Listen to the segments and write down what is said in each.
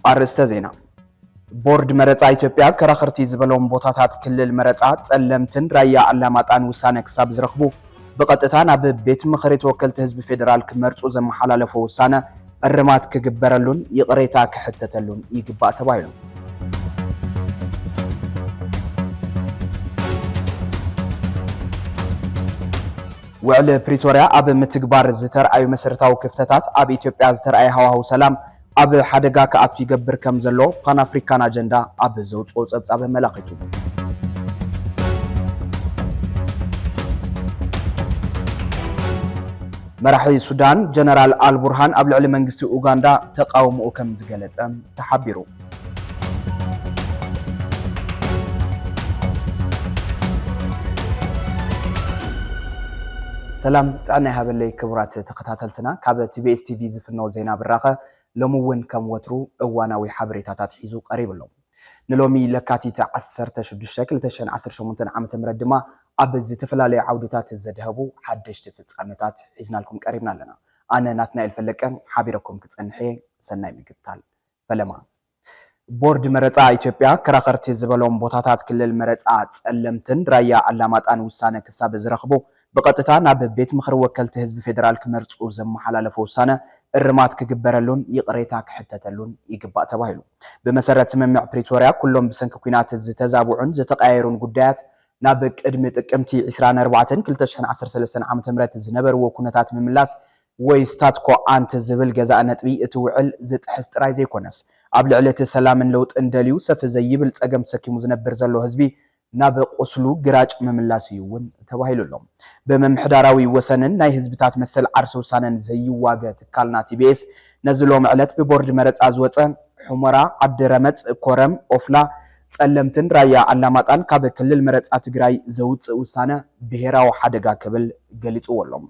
አርዕስተ ዜና ቦርድ መረጻ ኢትዮጵያ ከራኸርቲ ዝበሎም ቦታታት ክልል መረጻ ጸለምትን ራያ አላማጣን ውሳነ ክሳብ ዝረኽቡ በቀጥታ ናብ ቤት ምክሪ ተወከልቲ ህዝቢ ፌደራል ክመርጹ ዘመሓላለፈ ውሳነ እርማት ክግበረሉን ይቅሬታ ክሕተተሉን ይግባእ ተባሂሉ ውዕል ፕሪቶሪያ ኣብ ምትግባር ዝተርኣዩ መሰረታዊ ክፍተታት ኣብ ኢትዮጵያ ዝተርኣየ ሃዋህው ሰላም ኣብ ሓደጋ ከኣቱ ይገብር ከም ዘሎ ፓን አፍሪካን አጀንዳ ኣብ ዘውፅኦ ጸብጻብ መላኺቱ መራሒ ሱዳን ጀነራል አልቡርሃን ኣብ ልዕሊ መንግስቲ ኡጋንዳ ተቃውሞኡ ከም ዝገለጸ ተሓቢሩ ሰላም ጣና ያበለይ ክቡራት ተከታተልትና ካብ ቲቢኤስ ቲቪ ዝፍኖ ዜና ብራኸ ለሙውን ከም ወትሩ እዋናዊ ሓበሬታታት ሒዙ ቀሪብሎም ንሎሚ ለካቲት 16 2018 ዓመተ ምህረት ድማ ኣብ ዝተፈላለዩ ዓውድታት ዘደህቡ ሓደሽቲ ፍጻመታት ሒዝናልኩም ቀሪብና ኣለና ኣነ ናትናኤል ፈለቀ ሓቢረኩም ክጸንሐ ሰናይ ምክትታል ፈለማ ቦርድ መረጻ ኢትዮጵያ ከራኸርቲ ዝበሎም ቦታታት ክልል መረጻ ጸለምትን ራያ አላማጣን ውሳነ ክሳብ ዝረኽቡ በቀጥታ ናብ ቤት ምክሪ ወከልቲ ህዝቢ ፌደራል ክመርጹ ዘመሓላለፈ ውሳነ እርማት ክግበረሉን ይቅሬታ ክሕተተሉን ይግባእ ተባሂሉ በመሰረት ስምምዕ ፕሪቶሪያ ኩሎም ብሰንኪ ኩናት ዝተዛብዑን ዝተቀያየሩን ጉዳያት ናብ ቅድሚ ጥቅምቲ 24 2013 ዓመተ ምህረት ዝነበርዎ ኩነታት ምምላስ ወይ ስታትኮ አንተ ዝብል ገዛእ ነጥቢ እቲ ውዕል ዝጥሕስ ጥራይ ዘይኮነስ ኣብ ልዕሊ እቲ ሰላምን ለውጥን ደልዩ ሰፊ ዘይብል ጸገም ተሰኪሙ ዝነብር ዘሎ ህዝቢ ናብ ቁስሉ ግራጭ መምላስ ይውን ተባሂሉሎም በመምሕዳራዊ ወሰንን ናይ ህዝብታት መሰል ዓርሰ ውሳነን ዘይዋገ ትካልና ቲቢኤስ ነዝሎም ዕለት በቦርድ መረጻ ዝወፀ ሑመራ ዓድረመጽ ኮረም ኦፍላ ጸለምትን ራያ አላማጣን ካብ ክልል መረጻ ትግራይ ዘውፅእ ውሳነ ብሄራዊ ሓደጋ ክብል ገሊጹዎሎም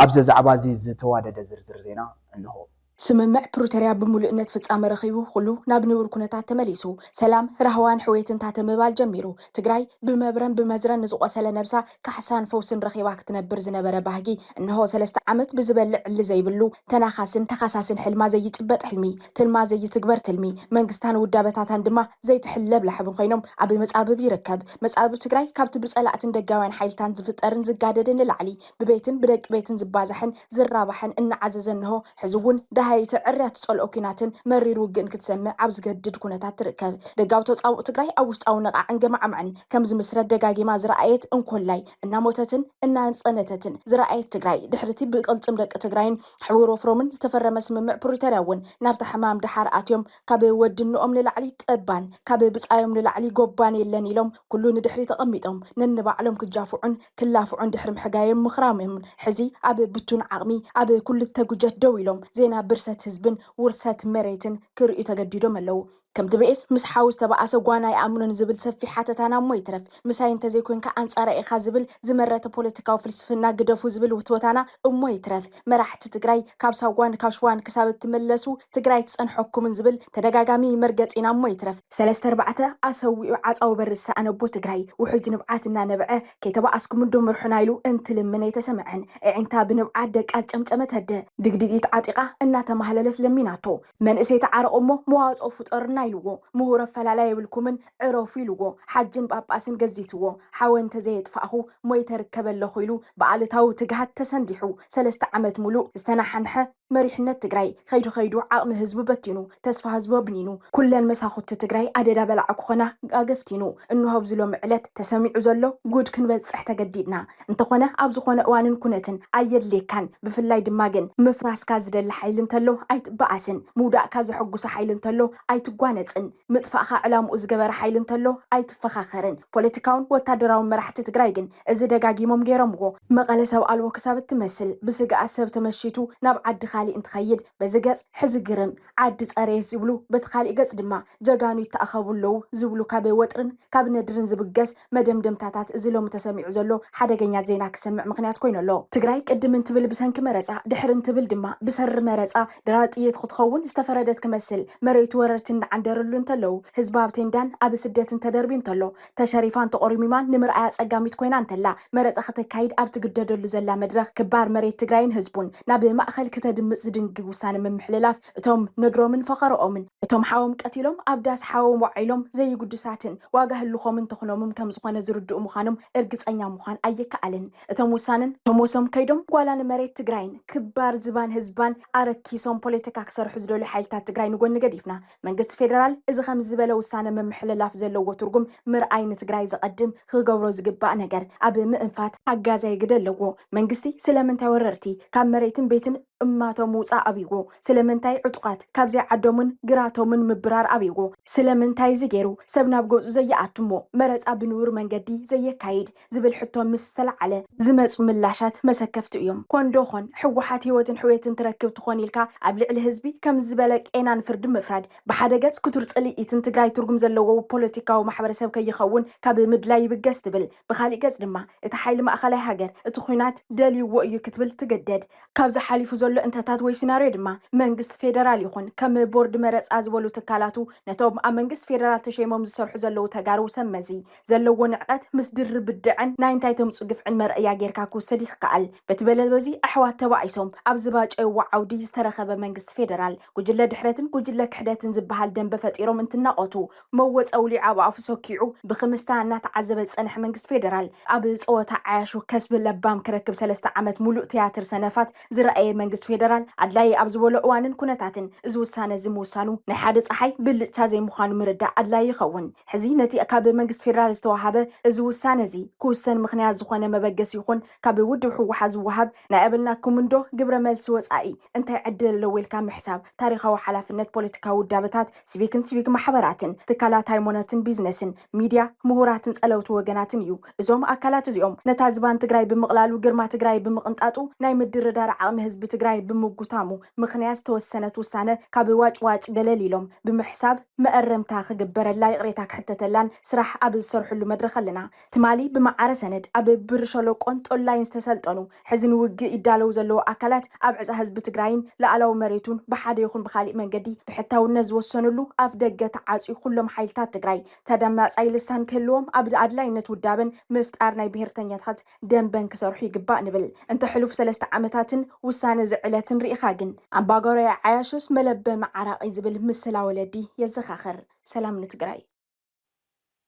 ኣብዚ ዛዕባ እዚ ዝተዋደደ ዝርዝር ዜና እንሆ ስምምዕ ፕሪቶሪያ ብሙሉእነት ፍጻመ ረኺቡ ኩሉ ናብ ንቡር ኩነታት ተመሊሱ ሰላም ረህዋን ሕዌትን ታተምባል ጀሚሩ ትግራይ ብመብረን ብመዝረን ንዝቆሰለ ነብሳ ካሕሳን ፈውስን ረኺባ ክትነብር ዝነበረ ባህጊ እንሆ 3 ዓመት ብዝበልዕ ዘይብሉ ተናኻስን ተኻሳስን ሕልማ ዘይጭበጥ ሕልሚ ትልማ ዘይትግበር ትልሚ መንግስታን ውዳበታታን ድማ ዘይትሕለብ ላሕብን ኮይኖም ኣብ መጻብብ ይርከብ መጻብብ ትግራይ ካብቲ ብጸላእትን ደጋውያን ሓይልታን ዝፍጠርን ዝጋደድን ንላዕሊ ብቤትን ብደቂ ቤትን ዝባዛሕን ዝራባሕን እናዓዘዘ እንሆ ሕዝውን هاي تعرّت صل أكيناتن مرير وجن كتسمع عبز جدد كونتات تركب دجاو تصاو تجري أو أو نقع عن جمع معن كم زمسرد دجاجي ما زرعيت إن كل لاي إن موتتن إن صنتتن زرعيت تجري دحرتي بقلت مدك تجرين حوار وفرومن استفر مسمع بروتراون نبت حمام دحر أتيوم كبي ود النوم للعلي تأبان كبي بس أيوم للعلي جبان يلا نيلهم كلون دحري تقميتهم ننبع لهم كجافعن كلافعن دحرم حجايم مخرامهم حزي أبي بتون عقمي أبي كل التجوجات دويلهم زينا برسات هزبن ورسات مريتن كرئي تجديدهم اللو كم تبئس مس حاوز تبع سجوانا يأمنون زبل سفي حتى تنا ما يترف مساين تزيكون كأنصار إخازبل زمرة بوليتيكا وفلسفنا قدفوا زبل وتوتانا ما يترف مرحت تجري كاب سجوان كابشوان كسبت تملسوا تجري تسأن حكم زبل تدقاقامي مرجت إنا ما يترف 3/4 أسوي عز أو برس أنا بو تجري وحج نبعاتنا نبعه كي تبع أسكم الدم رحنايلو أنت لمن يتسمعن أنت بنبعدك أجمت هدا دقيقة عتيقة إنها تمهللت لميناتو من إسيت عار أمه مواز أو فتقرنا يلوغو مهورة فلالاي بالكومن عرافي لوغو حجن باباسن قزيتوغو حاوان تزيد فأخو مويتر كبل لخيلو بعالتاو تقهد تسندحو 3 عمت ملو استنحنح مريحنا تجري خيدو عقم هزبو بتينو تسفى هزبو بنينو كل المساخو تجري عدد بلعك خنا أقفتينو إنه هبزلو معلت تسمع زلو جود كنبت صحتا جديدنا انت خنا أبزو خنا وانن كنتن أيد لي كان بفلاي دماغن مفراس كازد الحيلن تلو أيت بأسن مودا كاز حقو سحيلن تلو أيت قوانتن متفاخا علام أزجبر حيلن تلو أيت فخاخرن بوليتيكاون وتادراون مرحت تجريجن إذا دقاقي مم جيرمغو مقالسو ألو كسابت تمثل بسجا أسب تمشيتو نبعد خالي انت خيد بزقص حزقرم عدس أريس زبلو بتخالي قص دما جاقانو يتأخبولو زبلو كابي وطرن كاب ندرن زبقص مدم دم تاتات زلو متسمع زلو حدا قنيات زيناك سمع مقنيات كوينو لو تقراي قدم انتبل بسانك مرسا دحر انتبل دما بسر مرسا درات ايت خطخون استفردت كمثل مريت وررتن عندرلو انتلو هزبابتين دان أبي سدتن تدربين تلو تشريفان تقرميمان نمر آيات أقاميت كوينان تلا مرت أخذ كايد أبتقددلو زلا مدرخ كبار مريت تقراين هزبون نابي مأخل كتد ዝድምጽ ዝድንግግ ውሳነ መምሕልላፍ እቶም ነድሮምን ፈኸረኦምን እቶም ሓዎም ቀቲሎም ኣብዳስ ሓዎም ወዒሎም ዘይጉድሳትን ዋጋ ህልኾምን ተኽኖምን ከም ዝኾነ ዝርድኡ ምዃኖም እርግጸኛ ምዃን ኣይከኣልን እቶም ውሳነን ተሞሶም ከይዶም ጓላን መሬት ትግራይን ክባር ዝባን ህዝባን ኣረኪሶም ፖለቲካ ክሰርሑ ዝደልዩ ሓይልታት ትግራይ ንጎኒ ገዲፍና መንግስቲ ፌደራል እዚ ከም ዝበለ ውሳነ መምሕልላፍ ዘለዎ ትርጉም ምርኣይ ንትግራይ ዝቐድም ክገብሮ ዝግባእ ነገር ኣብ ምእንፋት ሓጋዛይ ግደ ኣለዎ መንግስቲ ስለምንታይ ወረርቲ ካብ መሬትን ቤትን እማቶም ውፃእ ኣብይጎ ስለምንታይ ዕጡቃት ካብዚ ዓዶምን ግራቶምን ምብራር ኣብይጎ ስለምንታይ ዝገይሩ ሰብ ናብ ገጹ ዘይኣትሞ መረፃ ብንውር መንገዲ ዘየካይድ ዝብል ሕቶ ምስ ተለዓለ ዝመፁ ምላሻት መሰከፍቲ እዮም ኮንዶኾን ሕወሓት ህይወትን ሕዌትን ትረክብ ትኾን ኢልካ ኣብ ልዕሊ ህዝቢ ከም ዝበለ ቄናን ፍርዲ ምፍራድ ብሓደ ገጽ ክቱር ጽልኢትን ትግራይ ትርጉም ዘለዎ ፖለቲካዊ ማሕበረሰብ ከይኸውን ካብ ምድላይ ይብገስ ትብል ብኻሊእ ገጽ ድማ እቲ ሓይሊ ማእኸላይ ሃገር እቲ ኩናት ደልይዎ እዩ ክትብል ትገደድ ካብዚ ሓሊፉ ዘሎ እንተታት ወይ ሲናርዮ ድማ መንግስት ፌደራል ይኹን ከም ቦርድ መረፃ ዝበሉ ትካላቱ ነቶም ኣብ መንግስት ፌደራል ተሸይሞም ዝሰርሑ ዘለዉ ተጋሩ ሰመዚ ዘለዎ ንዕቀት ምስ ድርብ ብድዕን ናይ እንታይ ተምፁ ግፍዕን መርአያ ጌርካ ክውሰድ ይከኣል በቲ በለ በዚ ኣሕዋት ተባኢሶም ኣብ ዝባጨይዎ ዓውዲ ዝተረኸበ መንግስት ፌደራል ጉጅለ ድሕረትን ጉጅለ ክሕደትን ዝበሃል ደንበ ፈጢሮም እንትናቆቱ መወፀውሊ ኣብ ኣፉ ሰኪዑ ብክምስታ እናተዓዘበ ዝፀንሐ መንግስት ፌደራል ኣብ ፀወታ ዓያሹ ከስብ ለባም ክረክብ 3 ዓመት ሙሉእ ቲያትር ሰነፋት ዝረአየ መንግስት ፌደራል ኣድላይ ኣብ ዝበሎ እዋንን ኩነታትን እዚ ውሳነ ዝምውሳኑ ናይ ሓደ ፀሓይ ብልጭታ ዘይምዃኑ ምርዳእ ኣድላይ ይኸውን ሕዚ ነቲ ካብ መንግስት ፌደራል ዝተዋሃበ እዚ ውሳነ እዚ ክውሰን ምክንያት ዝኾነ መበገስ ይኹን ካብ ውድብ ሕወሓት ዝወሃብ ናይ ኣበልና ኩምንዶ ግብረ መልሲ ወፃኢ እንታይ ዕድል ኣለዎ ኢልካ ምሕሳብ ታሪኻዊ ሓላፍነት ፖለቲካዊ ውዳበታት ሲቪክ ማሕበራትን ትካላት ሃይማኖትን ቢዝነስን ሚድያ ምሁራትን ጸለውቲ ወገናትን እዩ እዞም ኣካላት እዚኦም ነታ ዝባን ትግራይ ብምቕላሉ ግርማ ትግራይ ብምቕንጣጡ ናይ ምድርዳር ዓቕሚ ህዝቢ ትግራይ ብምጉታሙ ምክንያት ተወሰነት ውሳነ ካብ ዋጭ ገለል ኢሎም ብምሕሳብ መአረምታ ክግበረላ ይቕሬታ ክሕተተላን ስራሕ ኣብ ዝሰርሕሉ መድረኽ ኣለና ትማሊ ብማዓረ ሰነድ ኣብ ብር ሸለቆን ጦላይን ዝተሰልጠኑ ሕዝን ውግእ ይዳለው ዘለዎ ኣካላት ኣብ ዕፃ ህዝቢ ትግራይን ላዕላዊ መሬቱን ብሓደ ይኹን ብኻሊእ መንገዲ ብሕታውነት ዝወሰኑሉ ኣፍ ደገ ተዓፅዩ ኩሎም ሓይልታት ትግራይ ተደማጻይ ልሳን ክህልዎም ኣብ ኣድላይነት ውዳበን ምፍጣር ናይ ብሄርተኛታት ደንበን ክሰርሑ ይግባእ ንብል እንተ ሕሉፍ 3 ዓመታትን ውሳነ ዝዕለትን ርኢኻ ግን ኣምባገሮያ ዓያሹስ መለበ መዓራቂ ዝብል ምስላ ወለዲ የዘኻኽር ሰላም ንትግራይ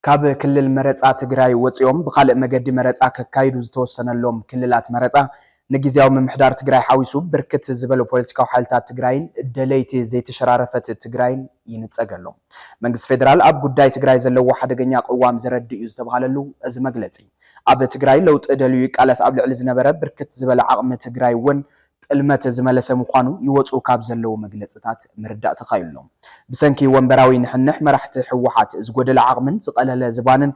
ካብ ክልል መረፃ ትግራይ ወፂኦም ብኻልእ መገዲ መረፃ ከካይዱ ዝተወሰነሎም ክልላት መረፃ ንጊዜያዊ ምምሕዳር ትግራይ ሓዊሱ ብርክት ዝበሉ ፖለቲካዊ ሓይልታት ትግራይን ደለይቲ ዘይተሸራረፈት ትግራይን ይንፀገሎም መንግስት ፌደራል ኣብ ጉዳይ ትግራይ ዘለዎ ሓደገኛ ቅዋም ዝረድእ እዩ ዝተባሃለሉ እዚ መግለፂ ኣብ ትግራይ ለውጥ ደልዩ ቃለስ ኣብ ልዕሊ ዝነበረ ብርክት ዝበለ ዓቕሚ ትግራይ እውን ጥልመት ዝመለሰ ምዃኑ ይወፁ ካብ ዘለው መግለፅታት ምርዳእ ተኻይሎም ብሰንኪ ወንበራዊ ንሕንሕ መራሕቲ ሕወሓት ዝጎደለ ዓቕምን ዝቐለለ ዝባንን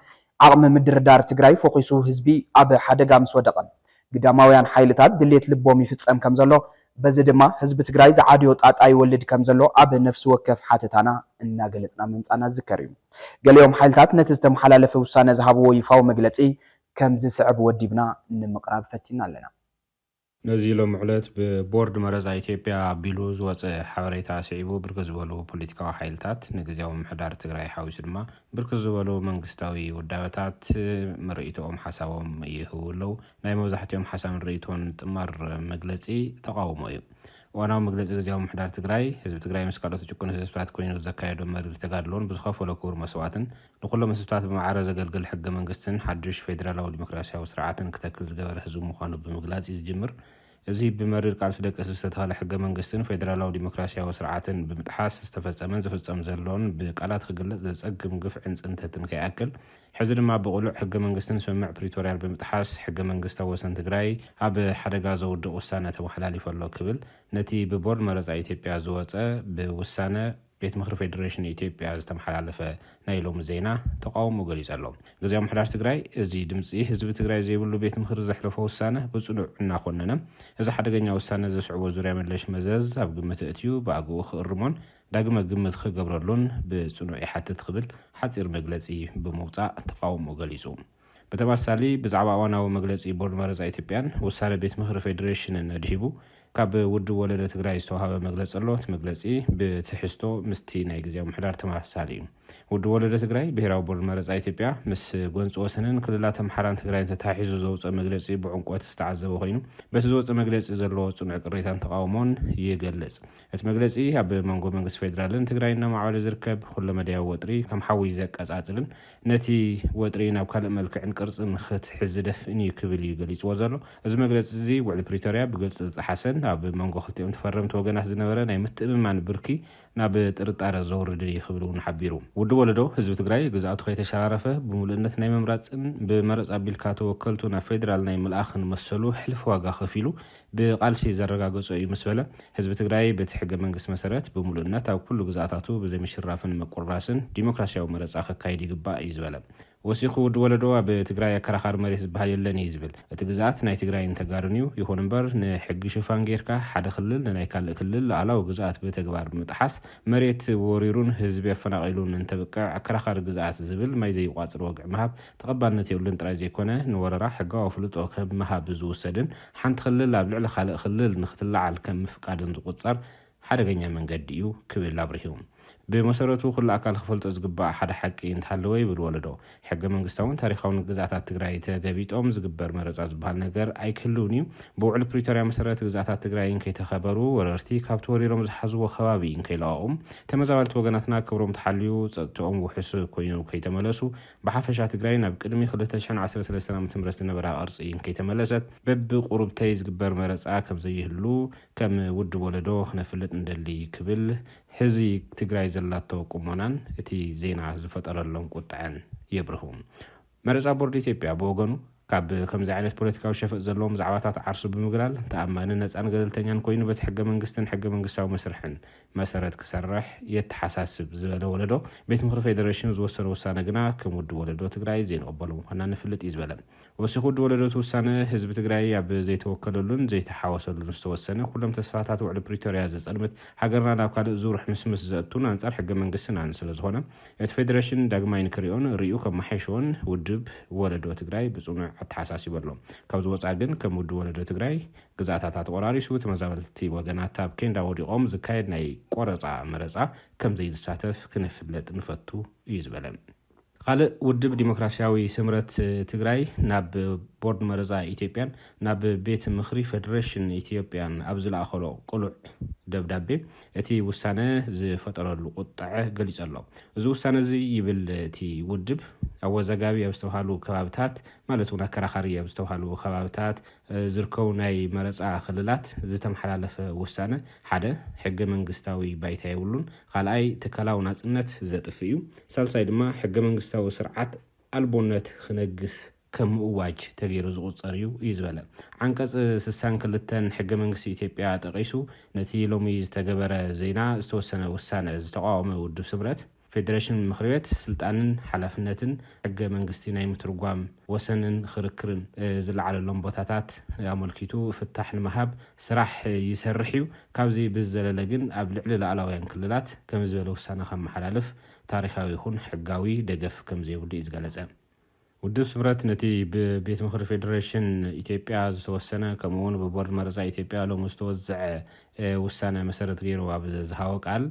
ዓቕሚ ምድርዳር ትግራይ ፎኪሱ ህዝቢ ኣብ ሓደጋ ምስ ወደቐ ግዳማውያን ሓይልታት ድሌት ልቦም ይፍፀም ከም ዘሎ በዚ ድማ ህዝቢ ትግራይ ዝዓድዮ ጣጣ ይወልድ ከም ዘሎ ኣብ ነፍሲ ወከፍ ሓተታና እናገለፅና ምምፃና ዝከር እዩ ገሊኦም ሓይልታት ነቲ ዝተመሓላለፈ ውሳነ ዝሃብዎ ይፋዊ መግለፂ ከም ዝስዕብ ወዲብና ንምቕራብ ፈቲና ኣለና ነዚ ሎም ዕለት ብቦርድ መረፃ ኢትዮጵያ ኣቢሉ ዝወፅእ ሓበሬታ ስዒቡ ብርክት ዝበሉ ፖለቲካዊ ሓይልታት ንግዜያዊ ምምሕዳር ትግራይ ሓዊሱ ድማ ብርክት ዝበሉ መንግስታዊ ውዳበታት ምርኢቶኦም ሓሳቦም ይህቡ ኣለው ናይ መብዛሕትኦም ሓሳብን ርኢቶን ጥማር መግለፂ ተቃውሞ እዩ ዋናው መግለፂ ግዜያዊ ምምሕዳር ትግራይ ህዝቢ ትግራይ ምስ ካልኦት ጭቁን ህዝብታት ኮይኑ ዘካየዶ መሪር ተጋድሎን ብዝኸፈሎ ክቡር መስዋዕትን ንኩሎም ህዝብታት ብማዕረ ዘገልግል ሕገ መንግስትን ሓድሽ ፌደራላዊ ዲሞክራሲያዊ ስርዓትን ክተክል ዝገበረ ህዝቢ ምዃኑ ብምግላፅ ዝጅምር እዚ ብመሪር ቃልሲ ደቂ ህዝቢ ዝተተኸለ ሕገ መንግስትን ፌደራላዊ ዲሞክራሲያዊ ስርዓትን ብምጥሓስ ዝተፈፀመን ዝፍፀም ዘሎን ብቃላት ክግለጽ ዝጸግም ግፍዕን ጽንተትን ከይኣክል ሕዚ ድማ ብቁሉዕ ሕገ መንግስትን ስምምዕ ፕሪቶሪያል ብምጥሓስ ሕገ መንግስታዊ ወሰን ትግራይ ኣብ ሓደጋ ዘውድቕ ውሳነ ተመሓላሊፉ ኣሎ ክብል ነቲ ብቦርድ መረፃ ኢትዮጵያ ዝወፀ ብውሳነ ቤት ምክሪ ፌደሬሽን ኢትዮጵያ ዝተመሓላለፈ ናይ ሎሚ ዜና ተቃውሞ ገሊጹ ኣሎ ግዜያዊ ምምሕዳር ትግራይ እዚ ድምፂ ህዝቢ ትግራይ ዘይብሉ ቤት ምክሪ ዘሕለፈ ውሳነ ብጽኑዕ እናኾነነ እዚ ሓደገኛ ውሳነ ዘስዕቦ ዙርያ መለሽ መዘዝ ኣብ ግምት እትዩ ብኣግኡ ክእርሞን ዳግመ ግምት ክገብረሉን ብጽኑዕ ይሓትት ክብል ሓፂር መግለፂ ብምውፃእ ተቃውሞ ገሊጹ በተመሳሳሊ ብዛዕባ እዋናዊ መግለፂ ቦርድ መረፃ ኢትዮጵያን ውሳነ ቤት ምክሪ ፌደሬሽንን ኣድሂቡ ካብ ውድብ ወለዶ ትግራይ ዝተዋሃበ መግለፂ ኣሎ መግለፂ ብትሕዝቶ ምስቲ ናይ ግዜያዊ ምሕዳር ተመሳሳሊ እዩ ውድብ ወለዶ ትግራይ ብሄራዊ ቦርድ መረፃ ኢትዮጵያ ምስ ጎንፂ ወሰንን ክልላት ኣምሓራን ትግራይን ተታሒዙ ዘውፅአ መግለፂ ብዕንቆት ዝተዓዘበ ኮይኑ በቲ ዝወፅእ መግለፂ ዘለዎ ጽኑዕ ቅሬታን ተቃውሞን ይገልጽ እቲ መግለፂ ኣብ መንጎ መንግስቲ ፌደራልን ትግራይን እናማዕበለ ዝርከብ ኩሉ መድያዊ ወጥሪ ከም ሓዊ ዘቀጻጽልን ነቲ ወጥሪ ናብ ካልእ መልክዕን ቅርጽን ክትሕዝ ደፍእን ክብል እዩ ገሊጽዎ ዘሎ እዚ መግለፂ እዚ ውዕል ፕሪቶሪያ ብግልጽ ዝሓሰን ኣብ መንጎ ክልቲኦም ተፈረምቲ ወገናት ዝነበረ ናይ ምትእምማን ብርኪ ናብ ጥርጣረ ዘውርድ ይኽብል እውን ሓቢሩ ውድብ ወለዶ ህዝቢ ትግራይ ግዛኣቱ ከይተሸራረፈ ብሙሉእነት ናይ መምራፅን ብመረፃ ቢልካ ተወከልቱ ናብ ፌደራል ናይ ምልኣኽን መሰሉ ሕልፊ ዋጋ ከፊሉ ብቃልሲ ዘረጋገጾ እዩ ምስ በለ ህዝቢ ትግራይ በቲ ሕገ መንግስቲ መሰረት ብሙሉእነት ኣብ ኩሉ ግዛኣታቱ ብዘይምሽራፍን መቆራስን ዲሞክራሲያዊ መረፃ ክካየድ ይግባእ እዩ ዝበለ ወሲኹ ውድብ ወለዶ ኣብ ትግራይ ኣከራኻሪ መሬት ዝበሃል የለን እዩ ዝብል እቲ ግዛኣት ናይ ትግራይ እንተጋርን እዩ ይኹን እምበር ንሕጊ ሽፋን ጌርካ ሓደ ክልል ንናይ ካልእ ክልል ሉዓላዊ ግዛኣት ብተግባር ምጥሓስ መሬት ወሪሩን ህዝቢ ኣፈናቂሉን እንተብቅዕ ኣከራኻሪ ግዛኣት ዝብል ማይ ዘይቋፅር ወግዕ ምሃብ ተቐባልነት የብሉን ጥራይ ዘይኮነ ንወረራ ሕጋዊ ኣፍልጦ ከም ምሃብ ዝውሰድን ሓንቲ ክልል ኣብ ልዕሊ ካልእ ክልል ንክትለዓል ከም ምፍቃድን ዝቁፀር ሓደገኛ መንገዲ እዩ ክብል ኣብርሂቡ بمسارته كل أكل خفلت أزجباء حدا حكي انتحلوي بالولده حق من قستون تاريخون جزءات تجري تجابيت أمز جبر مرزاز بهالنجار أي كلوني بوعل بريتوريا مسارات جزءات تجري إن كي تخبروا وررتي كابتوري رمز حزو خوابي إن كي لاهم تمزالت وجناتنا كبرم تحليو تقوم وحس كوينو كي تملسوا بحفشات تجري نبكلمي خلتها شن 10 سنة متمرسنا برا أرض إن كي تملست بب قرب تيز جبر مرز كم زي هلو كم ود ولده خنفلت ندلي كبل هزي تجري زلاتو قمونان اتي زينا زفتر اللون قطعن يبرهم مرزا بورد إثيوبيا بوغنو كاب كم زعانة بوليتيكاو شفق زلوم زعواتات عرسو بمقلال تأمان الناس أنا قدلتنيان كوينو بات حق منقستاو مسرحن مسارات كسرح يتحساسب زبالة ولدو بيت مخرف فيدريشن زوصر وسانا قنا كمود ولدو تقراي زين قبلو مخنا نفلت إزبالا وسيخود ولدو توسانا حزب تقراي ياب زي توكلولون زي تحاوسلون استوسانا كلهم تسفاتات وعلى بريتوريا زي سألمت حقرنا ناوكال زورح مسمس زأتون انصار حق منقستنا عن سلزغونا الفيدريشن داقماين كريون ريو كم محيشون وجب ولدو تقراي بصنع التحساسي برلو كابز وصعقن كمود ولدو تقراي قزاتات قراريسو تمزابلتي وغناتا بكين داودي قوم زكايد ناي قرصا مرصا كم زي الساتف كنفلت نفتو يزبلم قال ودب ديمقراسياوي سمرت تግራይ ናብ ቦርድ መረፃ ኢትዮጵያን ናብ ቤት ምኽሪ ፌደሬሽን ኢትዮጵያን ኣብዝላ ኣኸሎ ቁሉዕ ደብዳቤ እቲ ውሳነ ዝፈጠረሉ ቁጣዕ ገሊጽ ኣሎ እዚ ውሳነ እዚ ይብል እቲ ውድብ ኣወዛጋቢ ኣብ ዝተውሃሉ ከባብታት ማለት እውን ኣከራኻሪ ኣብ ዝተውሃሉ ከባብታት ዝርከቡ ናይ መረፃ ክልላት ዝተመሓላለፈ ውሳነ ሓደ ሕገ መንግስታዊ ባይታ የብሉን ካልኣይ ትካላዊ ናጽነት ዘጥፍ እዩ ሳልሳይ ድማ ሕገ መንግስታዊ ስርዓት ኣልቦነት ክነግስ كم أواج تغيير زغصر يزبل عنقص 62 حق منግስቲ ኢትዮጵያ ተቀይሱ ነቲ ሎሚ ዝተገበረ ዜና ዝተወሰነ ውሳነ ዝተቃወመ ውድብ ስምረት ፌደሬሽን ምክር ቤት ስልጣንን ሓላፍነትን ሕገ መንግስቲ ናይ ምትርጓም ወሰንን ክርክርን ዝለዓለሎም ቦታታት ኣመልኪቱ ፍታሕ ንምሃብ ስራሕ ይሰርሕ እዩ ካብዚ ብዘለለ ግን ኣብ ልዕሊ ላዕላውያን ክልላት ከም ዝበለ ውሳነ ከመሓላልፍ ታሪኻዊ ይኹን ሕጋዊ ደገፍ ከም ዘይብሉ ይዝገለጸ ውድብ ስምረት ነቲ ብቤት ምክሪ ፌደሬሽን ኢትዮጵያ ዝተወሰነ ከምኡውን ብቦርድ መረፃ ኢትዮጵያ ሎም ዝተወዝዐ ውሳነ መሰረት ገይሩ ኣብ ዝሃወ ቃል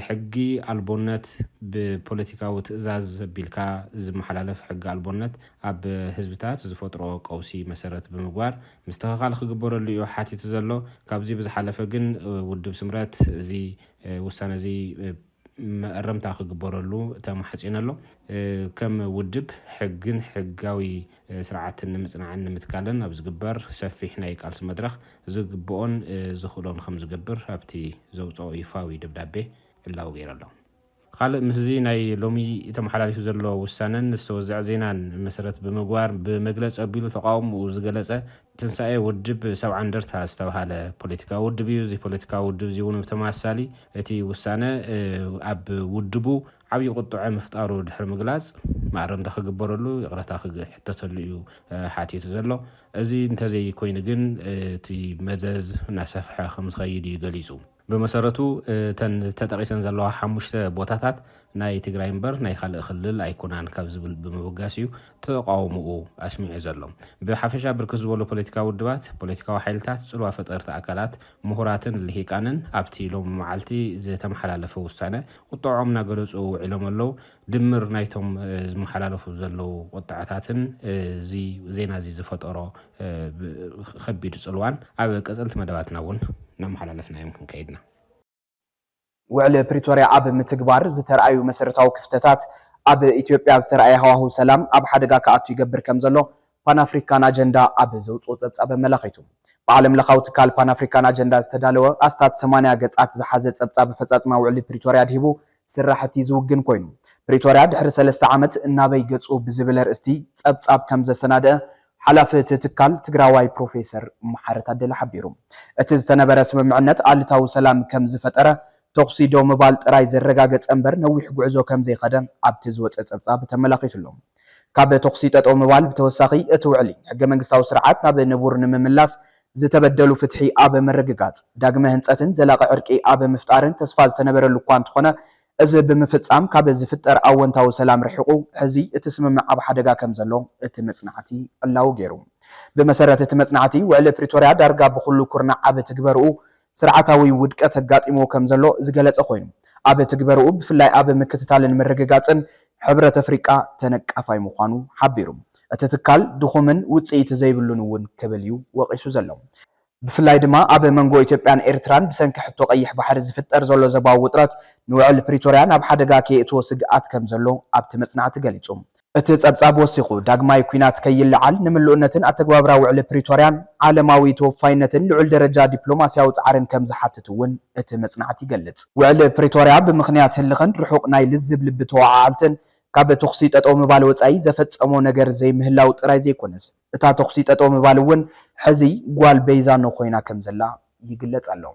ሕጊ ኣልቦነት ብፖለቲካዊ ትእዛዝ ቢልካ ዝመሓላለፍ ሕጊ ኣልቦነት ኣብ ህዝብታት ዝፈጥሮ ቀውሲ መሰረት ብምግባር ምስተኻኻል ክግበረሉ እዩ ሓቲቱ ዘሎ ካብዚ ብዝሓለፈ ግን ውድብ ስምረት እዚ ውሳነ እዚ መረምታ ክግበረሉ ተማሕፂነሎ ከም ውድብ ሕግን ሕጋዊ ስርዓትን ንምጽናዕን ንምትካልን ኣብ ዝግበር ሰፊሕ ናይ ቃልሲ መድረኽ ዝግብኦን ዝኽእሎን ከም ዝገብር ኣብቲ ዘውፅኦ ይፋዊ ደብዳቤ እላው ገይረሎ ካልእ ምስዚ ናይ ሎሚ ተመሓላሊፉ ዘሎ ውሳነን ዝተወዝዐ ዜናን መሰረት ብምግባር ብመግለፂ ኣቢሉ ተቃውምኡ ዝገለጸ ትንሳኤ ውድብ ሰብዓ እንደርታ ዝተባሃለ ፖለቲካዊ ውድብ እዩ እዚ ፖለቲካዊ ውድብ እዚ እውን ብተመሳሳሊ እቲ ውሳነ ኣብ ውድቡ ዓብይ ቁጥዐ ምፍጣሩ ድሕሪ ምግላጽ ማዕረምታ ክግበረሉ ይቕረታ ክሕተተሉ እዩ ሓቲቱ ዘሎ እዚ እንተዘይ ኮይኑ ግን እቲ መዘዝ እናሰፍሐ ከም ዝኸይድ እዩ ገሊጹ بمسارته تتقيسن زلوا حمشت بوتاتات ናይ ትግራይ እምበር ናይ ካልእ ክልል ኣይኮናን ካብ ዝብል ብምብጋስዩ ተቃውምኡ ኣስሚዑ ዘሎ ብሓፈሻ ብርክት ዝበሉ ፖለቲካዊ ውድባት ፖለቲካዊ ሓይልታት ጽልዋ ፈጠርቲ ኣካላት ምሁራትን ልሂቃንን ኣብቲ ሎም መዓልቲ ዝተመሓላለፈ ውሳነ ቁጥዖም ናገለጹ ውዒሎም ኣለዉ ድምር ናይቶም ዝመሓላለፉ ዘለዉ ቁጥዓታትን እዚ ዜና እዚ ዝፈጠሮ ከቢድ ጽልዋን ኣብ ቀጽልቲ መደባትና እውን ናመሓላለፍናዮም ክንከይድና ውዕል ፕሪቶሪያ ኣብ ምትግባር ዝተርኣዩ መሰረታዊ ክፍተታት ኣብ ኢትዮጵያ ዝተርኣየ ሃዋህው ሰላም ኣብ ሓደጋ ከኣቱ ይገብር ከም ዘሎ ፓን አፍሪካን አጀንዳ ኣብ ዘውፅኦ ጸብጻብ መለኺቱ ብዓለም ለኻዊ ትካል ፓን አፍሪካን አጀንዳ ዝተዳለወ ኣስታት 80 ገጻት ዝሓዘ ጸብጻብ ፈጻጽማ ውዕል ፕሪቶሪያ ድሂቡ ስራሕቲ ዝውግን ኮይኑ ፕሪቶሪያ ድሕሪ 3 ዓመት እናበይ ገጹ ብዝብል ርእስቲ ጸብጻብ ከም ዘሰናደ ሓላፊ ትካል ትግራዋይ ፕሮፌሰር መሓረ ታደለ ሓቢሩ እቲ ዝተነበረ ስምምዕነት ኣልታዊ ሰላም ከም ዝፈጠረ ተኽሲ ዶ ምባል ጥራይ ዘረጋገጸ እምበር ነዊሕ ጉዕዞ ከም ዘይኸደ ኣብቲ ዝወፀ ጸብጻብ ተመላኺቱሎም ካብ ተኽሲ ጠጠው ምባል ብተወሳኺ እቲ ውዕሊ ሕገ መንግስታዊ ስርዓት ናብ ንቡር ንምምላስ ዝተበደሉ ፍትሒ ኣብ ምርግጋጽ ዳግመ ህንጸትን ዘላቂ ዕርቂ ኣብ ምፍጣርን ተስፋ ዝተነበረሉ እኳ እንትኾነ እዚ ብምፍጻም ካብ ዝፍጠር ኣወንታዊ ሰላም ርሒቑ ሕዚ እቲ ስምምዕ ኣብ ሓደጋ ከም ዘሎ እቲ መጽናዕቲ ዕላው ገይሩ ብመሰረት እቲ መጽናዕቲ ውዕሊ ፕሪቶሪያ ዳርጋ ብኩሉ ኩርናዕ ኣብ ትግበርኡ ስርዓታዊ ውድቀት ኣጋጢሞ ከም ዘሎ ዝገለጸ ኮይኑ ኣብ ትግበርኡ ብፍላይ ኣብ ምክትታልን ምርግጋጽን ሕብረት ኣፍሪቃ ተነቃፋይ ምዃኑ ሓቢሩ እቲ ትካል ድኹምን ውጽኢት ዘይብሉን እውን ክብል እዩ ወቂሱ ዘሎ ብፍላይ ድማ ኣብ መንጎ ኢትዮጵያን ኤርትራን ብሰንኪ ሕቶ ቀይሕ ባሕሪ ዝፍጠር ዘሎ ዘባዊ ውጥረት ንውዕል ፕሪቶሪያ ናብ ሓደጋ ከየእትዎ ስግኣት ከም ዘሎ ኣብቲ መጽናዕቲ ገሊጹ እቲ ጸብጻብ ወሲኹ ዳግማይ ኩናት ከይልዓል ንምልኡነትን ኣተግባብራ ውዕል ፕሪቶሪያን ዓለማዊ ተወፋይነትን ልዑል ደረጃ ዲፕሎማስያዊ ጻዕርን ከም ዝሓትት እውን እቲ መጽናዕቲ ይገልጽ ውዕል ፕሪቶሪያ ብምኽንያት ህልኽን ርሑቕ ናይ ልዝብ ልቢ ተዋዓዓልትን ካብ ተኽሲ ጠጠው ምባል ወጻኢ ዘፈጸሞ ነገር ዘይምህላው ጥራይ ዘይኮነስ እታ ተኽሲ ጠጠው ምባል እውን ሕዚ ጓል ቤይዛኖ ኮይና ከም ዘላ ይግለጽ ኣሎ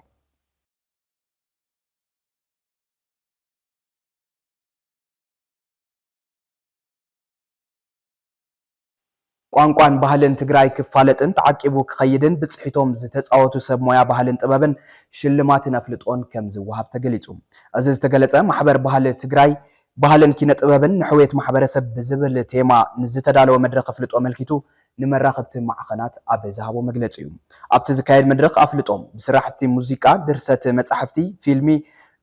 ቋንቋን ባህልን ትግራይ ክፋለጥን ተዓቂቡ ክኸይድን ብጽሒቶም ዝተጻወቱ ሰብ ሞያ ባህልን ጥበብን ሽልማትን ኣፍልጦን ከም ዝወሃብ ተገሊጹ እዚ ዝተገለጸ ማሕበር ባህል ትግራይ ባህልን ኪነ ጥበብን ንሕውየት ማሕበረሰብ ብዝብል ቴማ ንዝተዳለወ መድረኽ ኣፍልጦ መልኪቱ ንመራኸብቲ ማዕኸናት ኣብ ዝሃቦ መግለጺ እዩ ኣብቲ ዝካየድ መድረኽ ኣፍልጦም ብስራሕቲ ሙዚቃ ድርሰት መጻሕፍቲ ፊልሚ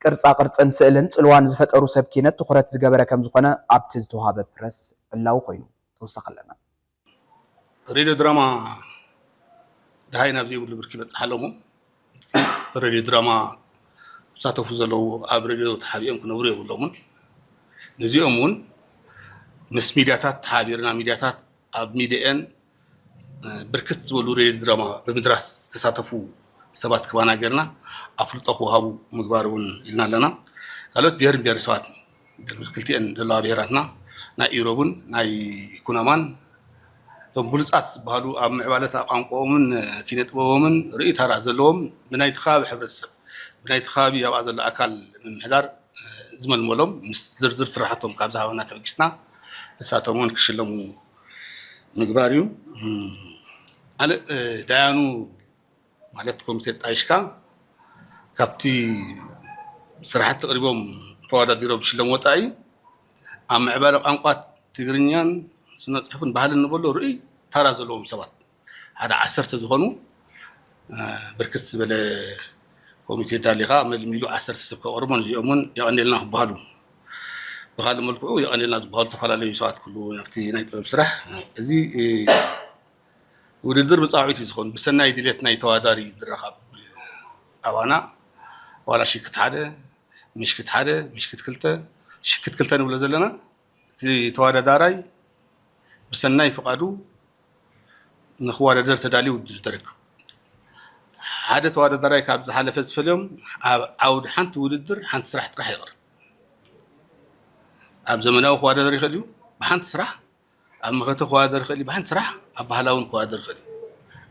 ቅርጻ ቅርጽን ስእልን ጽልዋን ዝፈጠሩ ሰብ ኪነት ትኹረት ዝገበረ ከም ዝኾነ ኣብቲ ዝተዋሃበ ፕረስ ዕላው ኮይኑ ተወሰኸለና راديو دراما دهينا بزي بلو بركي بتحلمو راديو دراما ساتفو زلو اب راديو تحابيهم كنوري بلومن نزيومون مس ميدياتات تحابيرنا ميدياتات اب ميديان بركت بلو راديو دراما بمدرس تساتفو سبات كبانا غيرنا افلطو هابو مغبارون إلنا لنا قالت بير سوات كلتين دلا بيراتنا نا ايروبون نا كونامان تنبلصات بهالو اب معبالات قانقومن كينت بومن رئي ترى زلوم بنايت خاب حبرتسب بنايت خاب يا بعض الاكل من حدار زمل مولم زرزر صراحتهم كابزاونا تبقسنا ساتمون كشلمو مغباريو على دايانو مالتكم تطايشكا كابتي صراحت تقريبهم تواديرو بشلم وطاي ام معبالات قانقات تغرينيان سنصحفن ባህልን ንበሎ ርኢ ታራ ዘለዎም ሰባት ሓደ 10 ዝኾኑ ብርክት ዝበለ ኮሚቴ ዳሊኻ መልሚሉ 10 ሰብ ከቅርቦን እዚኦምን ይቀንልና ባህሉ በኻል መልክዑ ይቀንልና ዝበሃሉ ተፈላለዩ ሰባት ኩሉ ነፍቲ ናይ ጥበብ ስራሕ እዚ ውድድር ብጻዕዊት ዝኾን ብሰናይ ድሌት ናይ ተዋዳሪ ድረኻብ ኣባና ዋላ ሽክት ሓደ ምሽክት ክልተ ሽክት ክልተ ንብሎ ዘለና እቲ ተዋዳዳራይ بسناي فقادو نخوار در تدالي ودرك عادة وهذا دراي كابز حلفت في اليوم عود حنت ودر حنت سرح راح يغرب اب زمناو خوادر دري خديو بحنت سرح اما غته خوادر خلي بحنت سرح اب هلاون خوادر خلي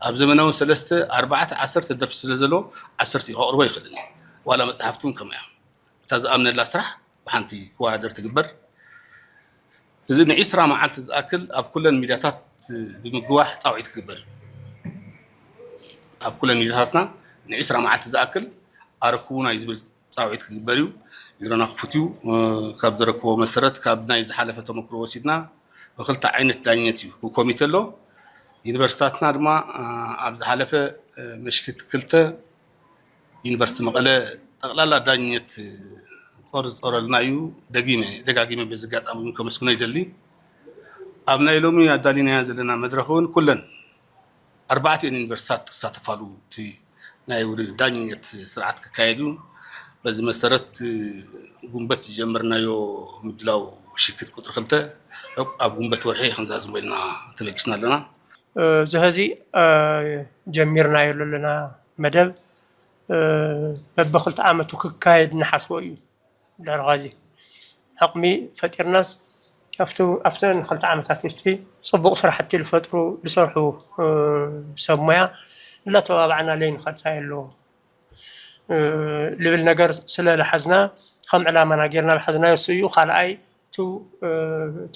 اب زمناو 3 4 10 درف سلازلو 10 يقربوا يخدني ولا مصحفتون كما تاز امن الله سرح بحنتي خوادر تقبر إذا نعيسرا معلت أكل أب كل الميدياتات بمجواح طاوعي تكبر أب كل الميدياتنا نعيسرا معلت أكل ኣረክቡና ይዝብል ፃውዒት ክግበር እዩ ይረና ክፍትዩ ካብ ዝረክቦ መሰረት ካብ ናይ ዝሓለፈ ተመክሮ ወሲድና ብክልተ ዓይነት ዳኝነት እዩ ብኮሚቴ ኣሎ ዩኒቨርሲታትና ድማ ኣብ ዝሓለፈ ምሽክት ክልተ ዩኒቨርሲቲ መቐለ ጠቕላላ ዳኝነት ጾረልና እዩ ደጋጊመ በዝጋጣሚ ከመስግኖ ይደሊ ኣብ ናይ ሎሚ ኣዳሊና ዘለና መድረኽ እውን ኩለን 4 ዩኒቨርሲታት ተሳተፋሉ እቲ ናይ ውድድር ዳኝነት ስርዓት ክካየድ እዩ በዚ መሰረት ጉንበት ጀመርናዮ ምድላው ሽክት ቁጥር 2 ኣብ ጉንበት ወርሒ ክንዛዝም ኢልና ተበጊስና ኣለና ዝህዚ ጀሚርናዮ ዘለና መደብ በብክልተ ዓመቱ ክካየድ ንሓስቦ እዩ ዳርጋዚ ሕቅሚ ፈጢርናስ ኣፍተን ክልተ ዓመታት ውሽጢ ፅቡቅ ስራሕቲ ዝፈጥሩ ዝሰርሑ ሰብ ሞያ እናተባብዓና ለይ ንኸድታ ኣለዎ ልብል ነገር ስለዝሓዝና ከም ዕላማና ጌርና ዝሓዝናዮ እሱ እዩ ካልኣይ ቱ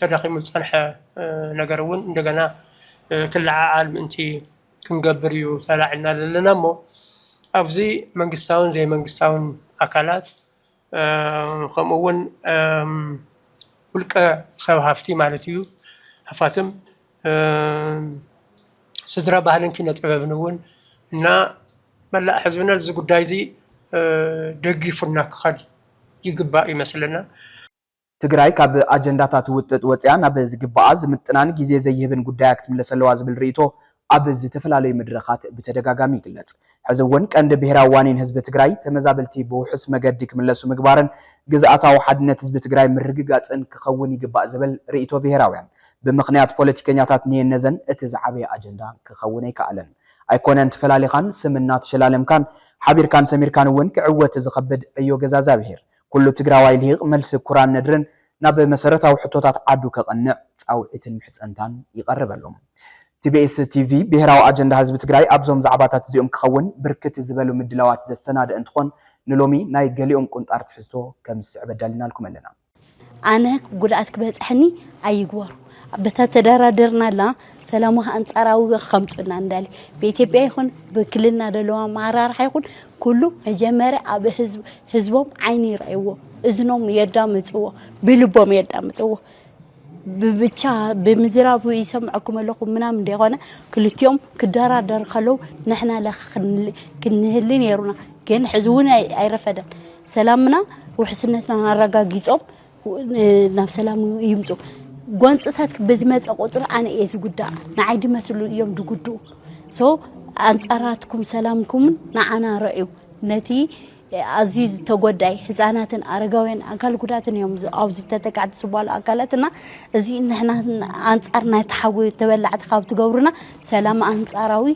ተዳኺሙ ዝፀንሐ ነገር እውን እንደገና ክለዓዓል ምእንቲ ክንገብር እዩ ተላዒልና ዘለና እሞ ኣብዚ መንግስታውን ዘይመንግስታውን ኣካላት ከምኡ እውን ውልቀ ሰብ ሃፍቲ ማለት እዩ ሃፋትም ስድራ ባህልን ኪነ ጥበብን እውን እና መላእ ሕዝብና እዚ ጉዳይ እዚ ደጊፉና ክኸድ ይግባእ ይመስለና ትግራይ ካብ ኣጀንዳታት ውጥጥ ወፅያ ናብ ዝግባኣ ዝምጥናን ግዜ ዘይህብን ጉዳይ ክትምለስ ኣለዋ ዝብል ርእይቶ ኣብ ዝተፈላለዩ መድረኻት ብተደጋጋሚ ይግለጽ ሕዚ እውን ቀንዲ ብሄራዊ ዋኒን ህዝቢ ትግራይ ተመዛበልቲ ብውሑስ መገዲ ክምለሱ ምግባርን ግዝኣታዊ ሓድነት ህዝቢ ትግራይ ምርግጋፅን ክኸውን ይግባእ ዝብል ርእይቶ ብሄራውያን ብምኽንያት ፖለቲከኛታት ንየነዘን እቲ ዝዓበየ ኣጀንዳ ክኸውን ኣይከኣለን ኣይኮነን ተፈላሊኻን ስምና ተሸላለምካን ሓቢርካን ሰሚርካን እውን ክዕወት ዝኸብድ ዕዮ ገዛዛ ብሄር ኩሉ ትግራዋይ ልሂቕ መልሲ ኩራን ነድርን ናብ መሰረታዊ ሕቶታት ዓዱ ከቐንዕ ፃውዒትን ምሕፀንታን ይቐርበሎም TBS TV ብሄራዊ ኣጀንዳ ህዝቢ ትግራይ ኣብዞም ዛዕባታት እዚኦም ክኸውን ብርክት ዝበሉ ምድላዋት ዘሰናድእ እንትኾን ንሎሚ ናይ ገሊኦም ቁንጣር ትሕዝቶ ከም ዝስዕብ ኣዳሊና ልኩም ኣለና ኣነ ጉድኣት ክበፅሐኒ ኣይግበሩ በተተደራደርና ላ ሰላማዊ አንጻራዊ ከምፅና እንዳሊ በኢትዮጵያ ይኹን በክልልና ደለዋ ማራርሓ ይኹን ኩሉ መጀመርያ ኣብ ህዝቦም ዓይኒ ይረኣይዎ እዝኖም የዳምፅዎ ብልቦም የዳምፅዎ ብቻ ብምዝራቡ ይሰምዐኩም ኣለኹም ምናምን እንደኾነ ክልቲኦም ክደራደር ከለው ንሕና ክንህሊ ነይሩና ግን ሕዚ እውን ኣይረፈደን ሰላምና ውሕስነትና ኣረጋጊፆም ናብ ሰላም ይምፁ ጓንፅታት በዝመፀ ቁፅሪ ኣነ እየ ዝጉዳእ ንዓይ ድመስሉ እዮም ድጉድኡ ሶ ኣንፃራትኩም ሰላምኩም ንዓና ረእዩ ነቲ ኣዝዩ ተጎዳይ ህፃናትን ኣረጋውያን ኣካል ጉዳትን እዮም ኣብዚ ተጠቃዕቲ ዝበሉ ኣካላትና እዚ ንሕና ኣንፃር ናይ ተሓዊ ተበላዕቲ ካብ ትገብሩና ሰላም ኣንፃራዊ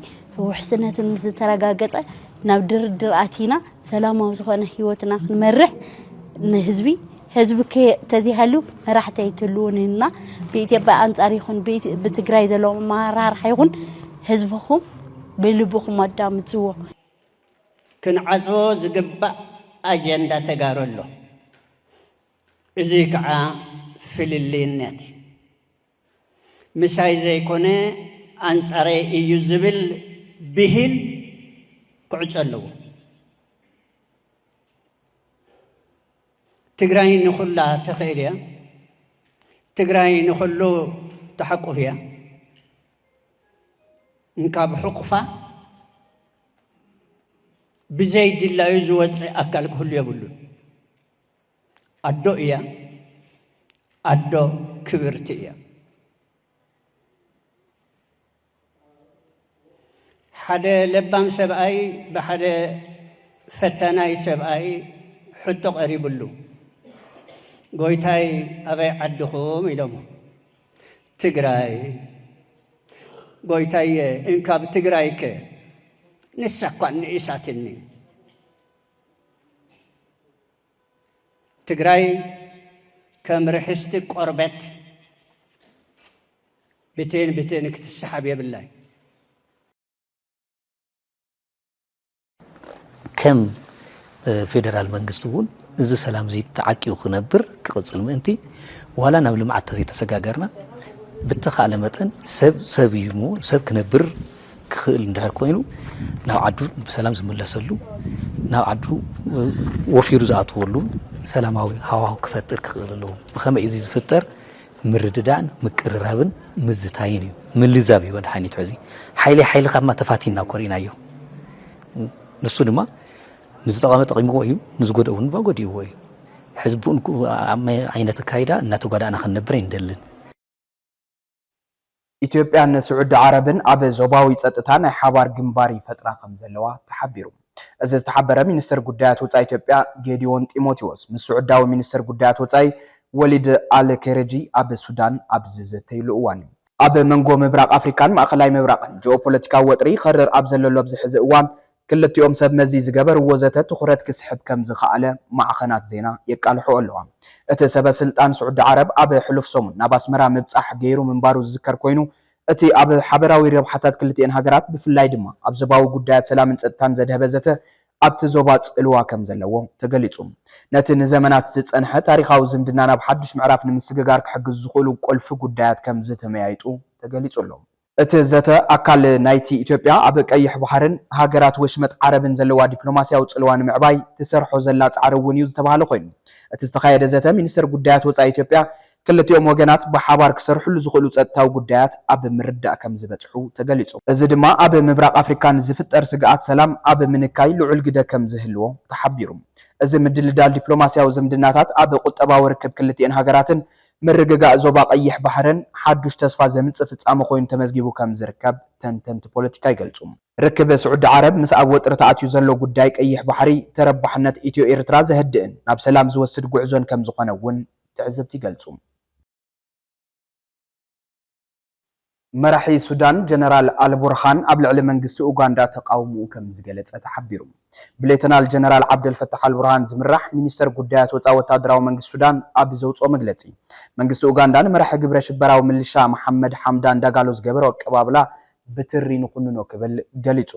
ውሕስነትን ምስ ተረጋገፀ ናብ ድርድር ኣቲና ሰላማዊ ዝኾነ ህይወትና ክንመርሕ ንህዝቢ ህዝቢ ተዚሃሉ መራሕቲ ይትልውንና በኢትዮጵያ ኣንፃር ይኹን ብትግራይ ዘሎ ማራርሓ ይኹን ህዝብኹም ብልብኹም ኣዳምፅዎ ክንዓፅዎ ዝግባእ ኣጀንዳ ተጋሩ ኣሎ እዚ ከዓ ፍልልይነት ምሳይ ዘይኮነ ኣንፃረይ እዩ ዝብል ብሂል ክዕፆ ኣለዎ ትግራይ ንኹላ ተኽእል እያ ትግራይ ንኹሉ ተሓቁፍ እያ እንካብ ሕቁፋ ብዘይ ድላዩ ዝወፅእ ኣካል ክህሉ የብሉ ኣዶ እያ ኣዶ ክብርቲ እያ ሓደ ለባም ሰብኣይ ብሓደ ፈተናይ ሰብኣይ ሕቶ ቀሪብሉ ጎይታይ ኣበይ ዓድኹም ኢሎሞ ትግራይ ጎይታይ እንካብ ትግራይ ከ ንሳኳ ንእሳትኒ ትግራይ ከም ርሕስቲ ቆርበት ብቴን ክትሰሓብ የብላይ ከም ፌደራል መንግስት እውን እዚ ሰላም እዚ ተዓቂው ክነብር ክቅፅል ምእንቲ ዋላ ናብ ልምዓት ተሰጋገርና ብተኻለ መጠን ሰብ እዩ ሰብ ክነብር ክኽእል እንዳር ኮይኑ ናብ ዓዱ ብሰላም ዝመለሰሉ ናብ ዓዱ ወፊሩ ዝኣትወሉ ሰላማዊ ሃዋህው ክፈጥር ክኽእል ኣለዎ ብኸመይ እዚ ዝፍጠር ምርድዳእን ምቅርራብን ምዝታይን እዩ ምልዛብ እዩ መድሓኒት ሕዚ ሓይሊ ካብማ ተፋቲና ኮሪናዮ ንሱ ድማ ንዝጠቐመ ጠቒምዎ እዩ ንዝጎድኦ እውን ጎዲእዎ እዩ ሕዝቡ ዓይነት ካይዳ እናተጓዳእና ክንነብር ይንደልን ኢትዮጵያን ስዑድ ዓረብን ኣብ ዞባዊ ፀጥታ ናይ ሓባር ግንባር ይፈጥራ ከም ዘለዋ ተሓቢሩ እዚ ዝተሓበረ ሚኒስትር ጉዳያት ወፃኢ ኢትዮጵያ ጌዲዮን ጢሞቴዎስ ምስ ስዑዳዊ ሚኒስትር ጉዳያት ወፃኢ ወሊድ አልከረጂ ኣብ ሱዳን ኣብ ዝዘተይሉ እዋን ኣብ መንጎ ምብራቅ ኣፍሪካን ማእከላይ ምብራቅን ጂኦፖለቲካዊ ወጥሪ ይኸርር ኣብ ዘለሎ ኣብዚ ሕዚ እዋን ክልቲኦም ሰብ መዚ ዝገበርዎ ዘተ ትኹረት ክስሕብ ከም ዝኸኣለ ማዕኸናት ዜና የቃልሑ ኣለዋ እቲ ሰበ ስልጣን ስዑድ ዓረብ ኣብ ሕሉፍ ሰሙን ናብ ኣስመራ ምብፃሕ ገይሩ ምንባሩ ዝዝከር ኮይኑ እቲ ኣብ ሓበራዊ ረብሓታት ክልቲአን ሃገራት ብፍላይ ድማ ኣብ ዞባዊ ጉዳያት ሰላምን ፀጥታን ዘድህበ ዘተ ኣብቲ ዞባ ፅልዋ ከም ዘለዎ ተገሊጹ ነቲ ንዘመናት ዝፀንሐ ታሪኻዊ ዝምድና ናብ ሓዱሽ ምዕራፍ ንምስግጋር ክሕግዝ ዝኽእሉ ቁልፊ ጉዳያት ከም ዝተመያይጡ ተገሊጹ ኣሎ እቲ ዘተ ኣካል ናይቲ ኢትዮጵያ ኣብ ቀይሕ ባሕርን ሃገራት ወሽመጥ ዓረብን ዘለዋ ዲፕሎማስያዊ ፅልዋ ንምዕባይ ትሰርሖ ዘላ ፃዕሪ እውን እዩ ዝተባሃለ ኮይኑ እቲ ዝተኻየደ ዘተ ሚኒስትር ጉዳያት ወፃኢ ኢትዮጵያ ክልቲኦም ወገናት ብሓባር ክሰርሕሉ ዝኽእሉ ፀጥታዊ ጉዳያት ኣብ ምርዳእ ከም ዝበፅሑ ተገሊጹ እዚ ድማ ኣብ ምብራቅ ኣፍሪካን ዝፍጠር ስግኣት ሰላም ኣብ ምንካይ ልዑል ግደ ከም ዝህልዎ ተሓቢሩ እዚ ምድልዳል ዲፕሎማስያዊ ዝምድናታት ኣብ ቁጠባዊ ርክብ ክልቲአን ሃገራትን ምርግጋእ ዞባ ቀይሕ ባሕርን ሓዱሽ ተስፋ ዘምፅእ ፍጻመ ኮይኑ ተመዝጊቡ ከም ዝርከብ ተንተንቲ ፖለቲካ ይገልጹ ርክብ ስዑድ ዓረብ ምስ ኣብ ወጥሪ ተኣትዩ ዘሎ ጉዳይ ቀይሕ ባሕሪ ተረባሕነት ኢትዮ ኤርትራ ዘህድእን ናብ ሰላም ዝወስድ ጉዕዞን ከም ዝኾነ እውን ትዕዝብቲ ይገልጹ መራሒ ሱዳን ጀነራል አልቡርሃን ኣብ ልዕሊ መንግስቲ ኡጋንዳ ተቃውሞ ከም ዝገለጸ ተሓቢሩ ብሌተናል ጀነራል ዓብደልፈታሕ አልቡርሃን ዝምራሕ ሚኒስተር ጉዳያት ወፃኢ ወታደራዊ መንግስቲ ሱዳን ኣብ ዘውፅኦ መግለጺ መንግስቲ ኡጋንዳ ንመራሒ ግብረ ሽበራዊ ምልሻ መሐመድ ሐምዳን ዳጋሎ ዝገበረ ኣቀባብላ ብትሪ ንኹንኖ ክብል ገሊጹ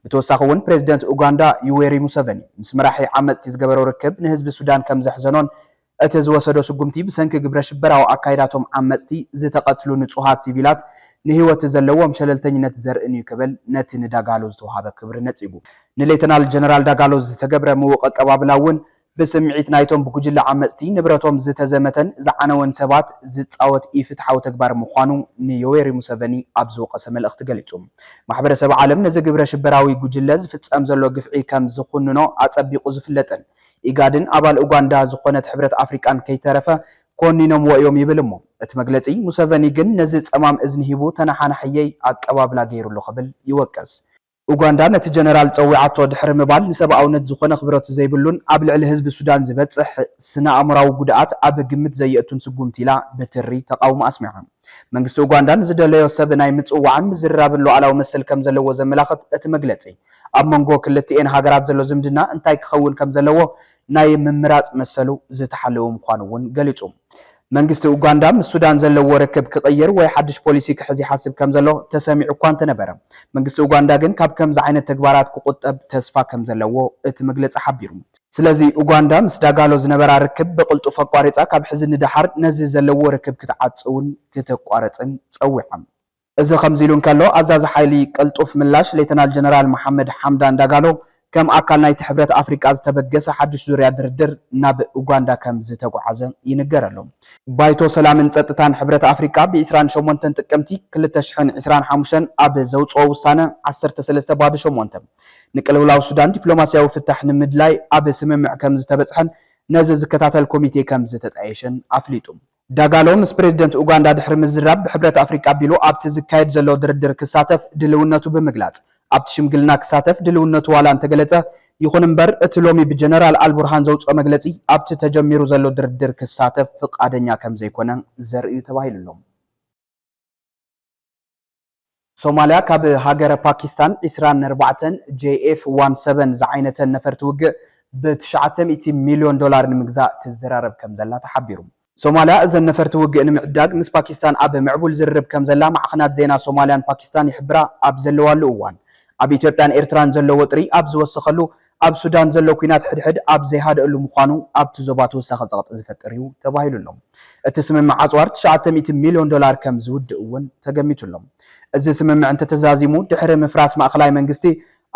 ብተወሳኺ እውን ፕሬዚደንት ኡጋንዳ ዩዌሪ ሙሰቨኒ ምስ መራሒ ዓመፅቲ ዝገበረው ርክብ ንህዝቢ ሱዳን ከም ዘሕዘኖን እቲ ዝወሰዶ ስጉምቲ ብሰንኪ ግብረ ሽበራዊ ኣካይዳቶም ዓመፅቲ ዝተቐትሉ ንጹሃት ሲቪላት ንህይወት ዘለዎም ሸለልተኝነት ዘርእን እዩ ክብል ነቲ ንዳጋሎ ዝተዋሃበ ክብሪ ነፂቡ ንሌተናል ጀነራል ዳጋሎ ዝተገብረ ምውቕ ኣቀባብላ እውን ብስምዒት ናይቶም ብጉጅለ ዓመፅቲ ንብረቶም ዝተዘመተን ዝዓነወን ሰባት ዝፃወት ኢፍትሓዊ ተግባር ምዃኑ ንዮዌሪ ሙሰቨኒ ኣብ ዝወቐሰ መልእኽቲ ገሊጹ ማሕበረሰብ ዓለም ነዚ ግብረ ሽበራዊ ጉጅለ ዝፍፀም ዘሎ ግፍዒ ከም ዝኹንኖ ኣፀቢቑ ዝፍለጥን ኢጋድን ኣባል ኡጋንዳ ዝኾነት ሕብረት ኣፍሪቃን ከይተረፈ ኮኒኖም ወዮም ይብል እሞ እቲ መግለፂ ሙሰቨኒ ግን ነዚ ፀማም እዝኒ ሂቡ ተናሓናሕየይ ኣቀባብላ ገይሩሉ ክብል ይወቀስ ኡጋንዳ ነቲ ጀነራል ፀዊዓቶ ድሕሪ ምባል ንሰብኣውነት ዝኾነ ክብረቱ ዘይብሉን ኣብ ልዕሊ ህዝቢ ሱዳን ዝበፅሕ ስነ ኣእምራዊ ጉድኣት ኣብ ግምት ዘየእቱን ስጉምቲ ኢላ ብትሪ ተቃውሞ ኣስሚዓ መንግስቲ ኡጋንዳ ንዝደለዮ ሰብ ናይ ምፅዋዕን ምዝርራብን ሉዓላዊ መሰል ከም ዘለዎ ዘመላኽት እቲ መግለፂ ኣብ መንጎ ክልቲአን ሃገራት ዘሎ ዝምድና እንታይ ክኸውን ከም ዘለዎ ናይ ምምራፅ መሰሉ ዝተሓለወ ምዃኑ እውን ገሊጹ መንግስቲ ኡጋንዳ ምስ ሱዳን ዘለዎ ርክብ ክቕይር ወይ ሓድሽ ፖሊሲ ክሕዝ ይሓስብ ከም ዘሎ ተሰሚዑ እኳ እንተነበረ መንግስቲ ኡጋንዳ ግን ካብ ከምዚ ዓይነት ተግባራት ክቁጠብ ተስፋ ከም ዘለዎ እቲ መግለፂ ሓቢሩ ስለዚ ኡጋንዳ ምስ ዳጋሎ ዝነበራ ርክብ ብቕልጡፍ ኣቋሪፃ ካብ ሕዚ ንድሓር ነዚ ዘለዎ ርክብ ክትዓፅውን ክትቋረፅን ፀዊዓ እዚ ከምዚ ኢሉ እንከሎ ኣዛዚ ሓይሊ ቅልጡፍ ምላሽ ሌተናል ጀነራል መሐመድ ሐምዳን ዳጋሎ ከም ኣካል ናይቲ ሕብረት ኣፍሪቃ ዝተበገሰ ሓዱሽ ዙርያ ድርድር ናብ ኡጋንዳ ከም ዝተጓዓዘ ይንገር ኣሎ ባይቶ ሰላምን ፀጥታን ሕብረት ኣፍሪቃ ብ28 ጥቅምቲ 2025 ኣብ ዘውፅኦ ውሳነ 13/8 ንቅልውላው ሱዳን ዲፕሎማስያዊ ፍታሕ ንምድላይ ኣብ ስምምዕ ከም ዝተበፅሐን ነዚ ዝከታተል ኮሚቴ ከም ዝተጣየሸን ኣፍሊጡ ዳጋሎ ምስ ፕሬዚደንት ኡጋንዳ ድሕሪ ምዝራብ ብሕብረት ኣፍሪቃ ቢሉ ኣብቲ ዝካየድ ዘሎ ድርድር ክሳተፍ ድልውነቱ ብምግላጽ ኣብቲ ሽምግልና ክሳተፍ ድልውነቱ ዋላ እንተገለጸ ይኹን እምበር እቲ ሎሚ ብጀነራል አልቡርሃን ዘውፅኦ መግለፂ ኣብቲ ተጀሚሩ ዘሎ ድርድር ክሳተፍ ፍቃደኛ ከም ዘይኮነ ዘርኢ ተባሂሉሎ ሶማሊያ ካብ ሃገረ ፓኪስታን 24 JF-17 ዝዓይነተ ነፈርቲ ውግእ ብ$900 ሚልዮን ንምግዛእ ትዘራረብ ከም ዘላ ተሓቢሩ ሶማሊያ እዘን ነፈርቲ ውግእ ንምዕዳግ ምስ ፓኪስታን ኣብ ምዕቡል ዝርርብ ከም ዘላ ማዕኸናት ዜና ሶማሊያን ፓኪስታን ይሕብራ ኣብ ዘለዋሉ እዋን ኣብ ኢትዮጵያን ኤርትራን ዘሎ ወጥሪ ኣብ ዝወሰኸሉ ኣብ ሱዳን ዘሎ ኩናት ሕድሕድ ኣብ ዘይሃደአሉ ምዃኑ ኣብቲ ዞባ ተወሳኺ ፀቕጢ ዝፈጥር እዩ ተባሂሉሎም እቲ ስምምዕ ዓፅዋር $900 ሚልዮን ከም ዝውድእ እውን ተገሚቱሎም እዚ ስምምዕ እንተተዛዚሙ ድሕሪ ምፍራስ ማእኸላይ መንግስቲ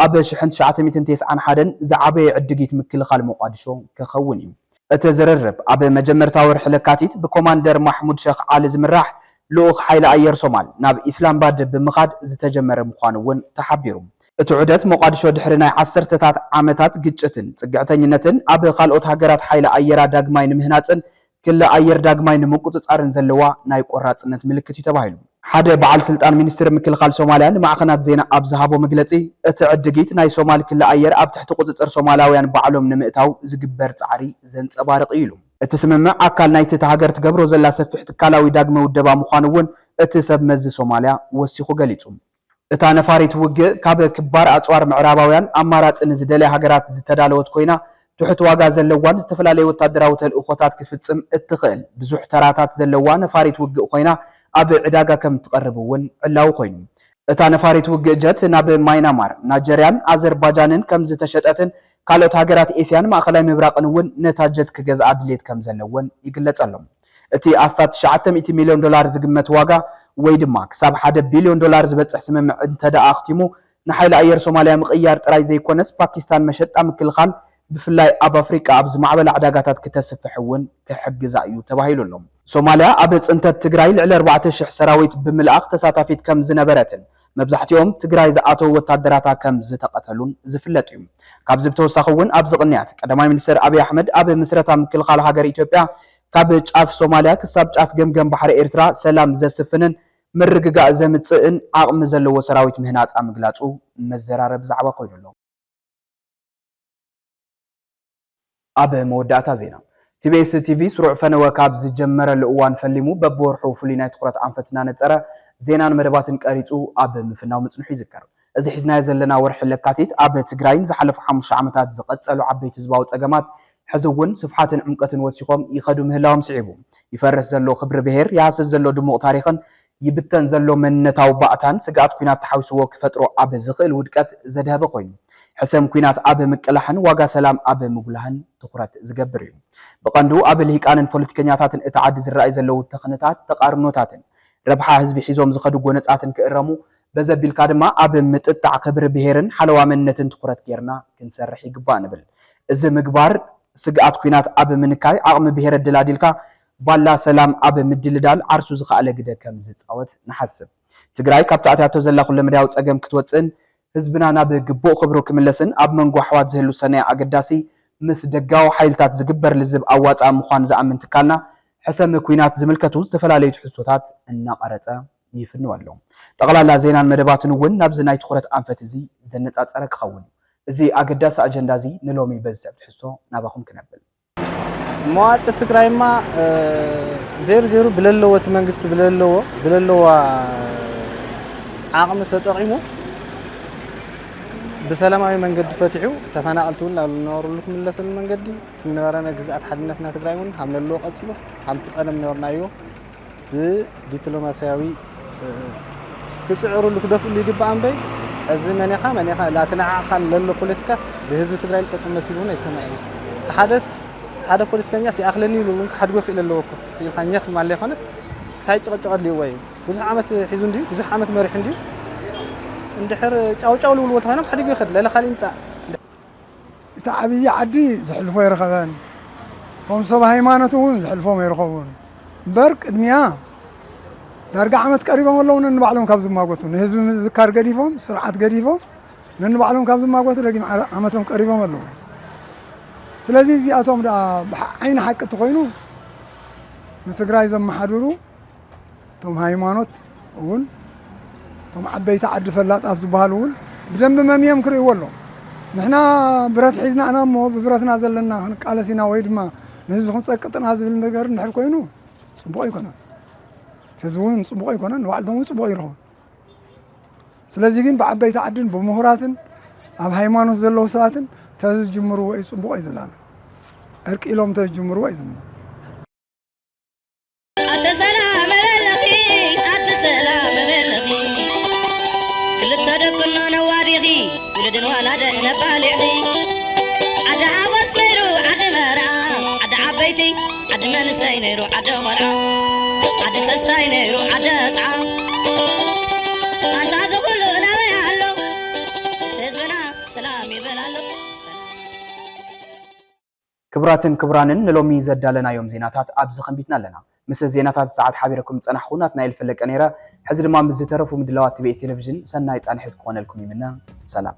ኣብ 1991 ዝዓበየ ዕድጊት ምክልኻል ሞቃዲሾ ክኸውን እዩ እቲ ዝርርብ ኣብ መጀመርታዊ ወርሒ ለካቲት ብኮማንደር ማሕሙድ ሼኽ ዓሊ ዝምራሕ ልኡኽ ሓይሊ ኣየር ሶማል ናብ ኢስላምባድ ብምኻድ ዝተጀመረ ምዃኑ እውን ተሓቢሩ እቲ ዑደት ሞቃዲሾ ድሕሪ ናይ 10ታት ዓመታት ግጭትን ጽግዕተኝነትን ኣብ ካልኦት ሃገራት ሓይሊ ኣየራ ዳግማይ ንምህናጽን ክለ ኣየር ዳግማይ ንምቁጽጻርን ዘለዋ ናይ ቆራጽነት ምልክት እዩ ተባሂሉ ሓደ በዓል ስልጣን ሚኒስትሪ ምክልኻል ሶማልያ ንማዕኸናት ዜና ኣብ ዝሃቦ መግለጺ እቲ ዕድጊት ናይ ሶማል ክለ ኣየር ኣብ ትሕቲ ቁጽጽር ሶማላውያን ባዕሎም ንምእታው ዝግበር ጻዕሪ ዘንጸባርቕ እዩ ኢሉ እቲ ስምምዕ ኣካል ናይቲ ሃገር ትገብሮ ዘላ ሰፊሕ ትካላዊ ዳግመ ውደባ ምዃኑ እውን እቲ ሰብ መዚ ሶማልያ ወሲኹ ገሊጹ እታ ነፋሪት ውግእ ካብ ክባር ኣጽዋር ምዕራባውያን ኣማራጽን ዝደለየ ሃገራት ዝተዳለወት ኮይና ትሕት ዋጋ ዘለዋን ዝተፈላለዩ ወታደራዊ ተልእኾታት ክትፍጽም እትኽእል ብዙሕ ተራታት ዘለዋ ነፋሪት ውግእ ኮይና ኣብ ዕዳጋ ከም ትቐርብ እውን ዕላው ኮይኑ እታ ነፋሪት ውግእ ጀት ናብ ማይናማር ናይጀርያን ኣዘርባይጃንን ከም ዝተሸጠትን ካልኦት ሃገራት ኤስያን ማእኸላይ ምብራቕን እውን ነታ ጀት ክገዝኣ ድሌት ከም ዘለወን ይግለጸሎም እቲ ኣስታት $900 ሚልዮን ዝግመት ዋጋ ወይ ድማ ክሳብ $1 ቢልዮን ዝበጽሕ ስምምዕ እንተደኣ ኣኽቲሙ ንሓይሊ ኣየር ሶማልያ ምቕያር ጥራይ ዘይኮነስ ፓኪስታን መሸጣ ምክልኻል ብፍላይ ኣብ ኣፍሪቃ ኣብ ዝማዕበለ ዕዳጋታት ክትስፍሕ እውን ክሕግዛ እዩ ተባሂሉሎም ሶማልያ ኣብ ጽንተት ትግራይ ልዕሊ 4000 ሰራዊት ብምልኣኽ ተሳታፊት ከም ዝነበረትን መብዛሕትኦም ትግራይ ዝኣተው ወታደራታ ከም ዝተቐተሉን ዝፍለጥ እዩ ካብዚ ብተወሳኺ እውን ኣብ ዝቕንያት ቀዳማይ ሚኒስትር አብይ ኣሕመድ ኣብ ምስረታ ምክልኻል ሃገር ኢትዮጵያ ካብ ጫፍ ሶማልያ ክሳብ ጫፍ ገምገም ባሕሪ ኤርትራ ሰላም ዘስፍንን ምርግጋእ ዘምጽእን ዓቕሚ ዘለዎ ሰራዊት ምህናጻ ምግላጹ መዘራረብ ዛዕባ ኮይኑሎ ኣብ መወዳእታ ዜና ቲቢኤስ ቲቪ ስሩዕ ፈነወ ካብ ዝጀመረሉ እዋን ፈሊሙ በብወርሑ ፍሉይ ናይ ትኹረት ኣንፈትና ነፀረ ዜናን መደባትን ቀሪጹ ኣብ ምፍናው ምጽንሑ ይዝከር እዚ ሒዝናዮ ዘለና ወርሒ ለካቲት ኣብ ትግራይን ዝሓለፉ 5 ዓመታት ዝቐጸሉ ዓበይቲ ህዝባዊ ጸገማት ሕዚ እውን ስፍሓትን ዕምቀትን ወሲኾም ይኸዱ ምህላዎም ስዒቡ ይፈርስ ዘሎ ክብሪ ብሄር ይሃስስ ዘሎ ድሙቕ ታሪኽን ይብተን ዘሎ መንነታዊ ባእታን ስጋኣት ኩናት ተሓዊስዎ ክፈጥሮ ኣብ ዝኽእል ውድቀት ዘድሃበ ኮይኑ حسم كوينات أب مكلحن واجا سلام أب مقولهن تقرأت زجبريو بقندو أب الهيكان البوليتيكياتن اتعدز الرئيس اللو التقنتات تقارنوتاتن ربحها حزب حزوم زخدو جونتاتن كإرمو بزب الكادما أب متقطع كبر بهيرن حلوة منتن تقرأت كيرنا كنسرح يقبان بل إذا مقبار سقعت كوينات أب منكاي عقم بهير الدلاديلكا بالا سلام أب مدلدال عرسو زخاله جدا كم زت أوت نحسب تجراي كابتعتاتو زلا كل مداوت أجم كتوتن حزبنا ناب جبو خبرو كملسن أب من جوحوات زهلو سنة أقداسي مس دجاو حيلتات زجبر لزب أوات أم خوان زعم تكلنا حسب كوينات زملكتوز تفلاليت حسوتات النقرة يفنوا اللهم تقلا زينا المدبات نون نبز نايت خرط أنفتزي زنت أترك خون زي أقداس أجندة زي نلومي بزب حسو نباخم كنبل مؤسسة تجراي ما زير بللو وتمنجست بللو عقم تطعيمه بسلامي منجد فتحو تفناقلتون لنور لكم اللسل المنجد تنورنا جزءات حدنتنا تجرايون حمل اللوق أصله حم تقدم نورنايو بدبلوماسيوي كسعروا لك دفع اللي يجيب عن بي الزمانيخا لا تنعقل للو بوليتكاس بهزو تجراي تتمثلون يسمعي حدث هذا بوليتكانيا سي أخلني لونك حد وقت إلى اللوق سي خانيخ مع اللي خانس هاي تقعد لي وين بزح عمت حزون دي بزح عمت مريحين دي اندحرጫው ልውልወት ሆነ حد ياخذ لا خلي يمصع تعبي عدي زحلفو يرخبان ثم صبا هيمانتون زحلفو ما يرخبون برك ادميا درجه عمت قريبا والله نبعلهم كابز ماغوتون حزب ذكر قديفهم سرعات قديفهم نبعلهم كابز ماغوت رجم عمتهم قريبا والله ስለዚህ እዚኣቶም ዓይን ሓቂ ተኮይኑ ንትግራይ ዘመሓድሩ ቶም ሃይማኖት እውን ቶም ዓበይቲ ዓዲ ፈላጣት ዝበሃሉ እውን ብደንብ መምየም ክርእይዎ ኣለዎም ንሕና ብረት ሒዝና ኢና እሞ ብብረትና ዘለና ክንቃለሲና ወይ ድማ ንህዝቢ ክንፀቅጥና ዝብል ነገር እንድሕር ኮይኑ ፅቡቅ ኣይኮነን ህዝቢ እውን ፅቡቅ ኣይኮነን ንባዕልቶም እውን ፅቡቅ ይረኽቡ ስለዚ ግን ብዓበይቲ ዓድን ብምሁራትን ኣብ ሃይማኖት ዘለዉ ሰባትን تزجمروا أي صبوا أي زلان أركيلهم تزجمروا أي زمان أتسلام بالأخي أتسلام بالأخي كل تدقنا نواريخي ولدن ولد نبالعي عد عوض نيرو عد مرعى عد عبيتي عد منسي نيرو عد مرعى عد تستاي نيرو عد طعام أنت تقولون ما يعلو تزبنا سلام يبلالو كبراتن كبرانن نلومي زدالنا يوم زيناتات أبز خنبيتنا لنا مثل زيناتات ساعات حبيركم تنحخونات نايل فلك أنيرا حزر ما مزترفوا من دلوات تبعي تلفزيون سنايت أنحيت قوانا لكم منا سلام